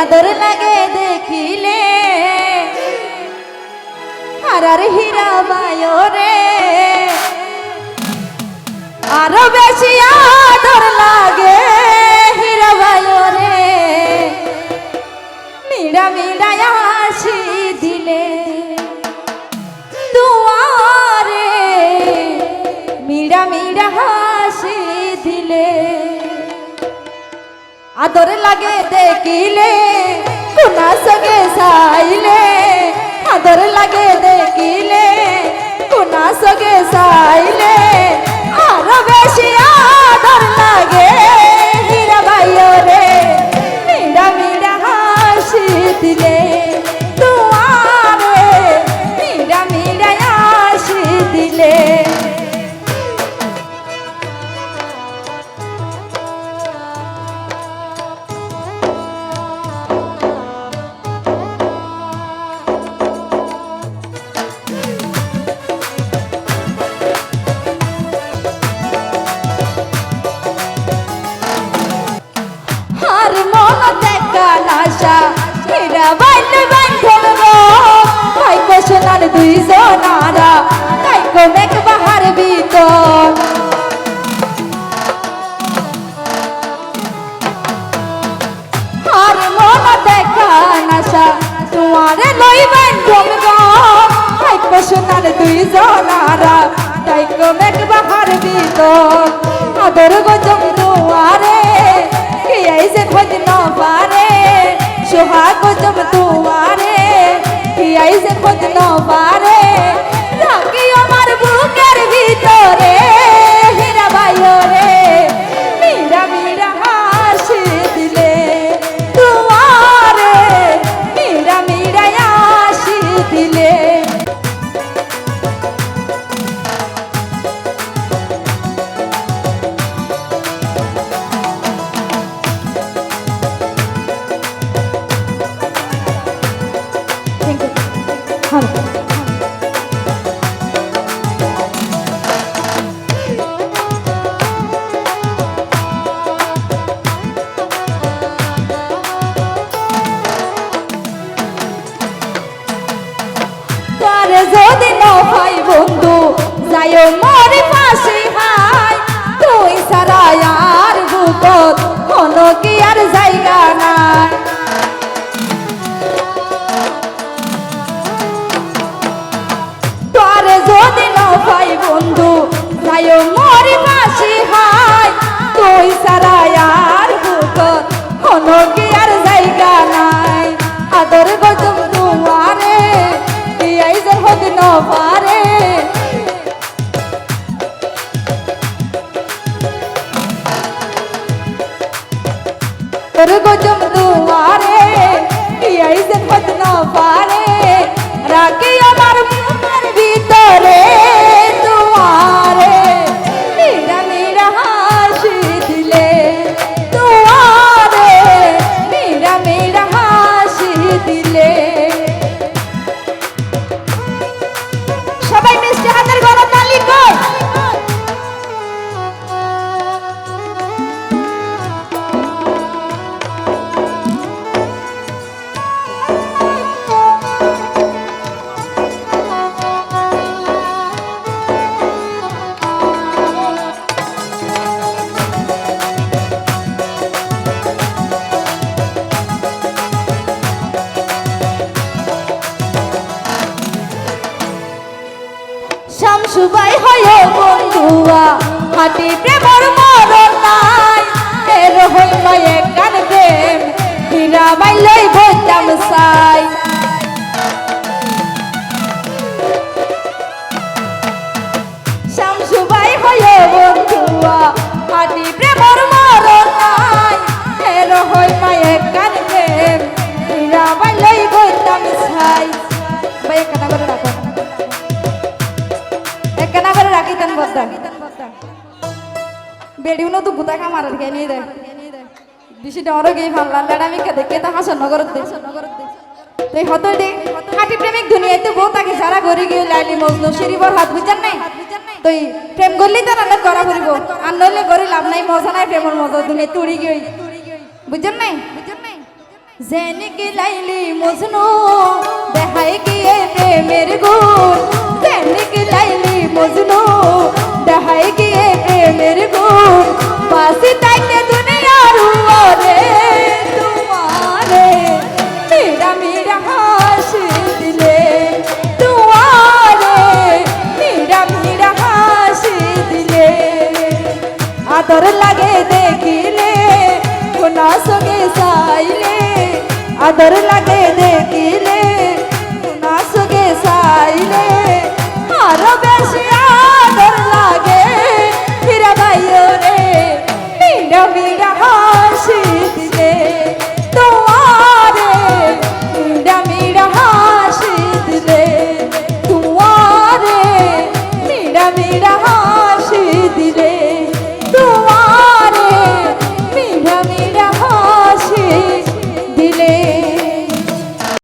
আদর লাগে দেখিলে আর হীরা বায়ো রে আরো বেশি আদর লাগে হীরা বায়ো রে মিড়া মিড়া হাসি দিলে দুয়ারে মিড়া মিড়া হাসি দিলে আদর লাগে দেখিলে কোনা সঙ্গে সাইলে আদর লাগে দেখিলে কোনা সঙ্গে সাইলে আরো বেশি আদর লাগে হীরা বায়ো রে মিড়া মিড়া হাসি দিলে দুয়ারে মিড়া মিড়া হাসি দিলে সোনার দুই সোনারা তাই কমেক বাহার ভিতর আর মন দেখা নাশা তোমারে লইবেন তাই সোনার দুই সোনারা তাই কমেক বাহার ভিতর আদর গজম তোমারে কে আইছে খোঁজ না পারে সোহাগ গজম তোমারে আইসে খোঁজ না পারে রাখি আমার বুকের ভিতরে হীরা বায়ো রে মিড়া মিড়া হাসি দিলে তোমারে মিড়া মিড়া হাসি দিলে যদি না হয় বন্ধু যাইও মোর পাশে হাই তুই সারা আর বুকত কোনো কি আর জায়গা নাই তোরে যদি না হয় বন্ধু যাইও মোর পাশে হাই তুই সারা আর বুকত কোনো কি আর জায়গা নাই আদর গজম তোমারে হোক না পারে তোর গজম দুয়ারে আইসে হোক না পারে রাখি আমার মনের ভিতরে দুয়ারে মিড়া মিড়া হাসি দিলে দুয়ারে মিড়া মিড়া হাসি দিলে সবাই মিষ্টি হাতের গরম তালি কই শামসুবাই হয় বন্ধুয়া হাতি প্রেমর মরণ নাই এর হইল এক গান প্রেম হীরা বাইলই বইতাম সাই শামসুবাই হয় বন্ধুয়া হাতি প্রেমর মরণ নাই এর হইল এক গান প্রেম হীরা বাইলই বইতাম সাই ভাই কানা করে রাখো কেনা করে রাখি তেন বদ্দা বেড়িও না তো গুতা খামার আর নিয়ে দেয় বেশি ডরও গিয়ে ভাল্লা লেডামি দেখে তা হাসন নগর দে তুই হতো দে হাঁটি প্রেমিক দুনিয়াতে বউ তাকে যারা ঘরে গিয়ে লাইলি মজনু শিরিবর হাত বুঝান নাই তুই প্রেম করলি তো রান্না করা করিব আর নইলে করে লাভ নাই মজা নাই প্রেমের মজা দুনিয়া তুড়ি গিয়ে বুঝছেন নাই জেনে কি লাইলি মজনু দেখাই গিয়ে প্রেমের গুণ জেনে কি লাইলি মজনু দেখাই গিয়ে প্রেমের গুণ পাশে থাকতে দুনিয়ার ওরে তোমারে মেরা মেরা হাসি দিলে তোমারে মেরা মেরা হাসি দিলে আদর লাগে দেখিলে কোনা সঙ্গে চাইলে আদর লাগে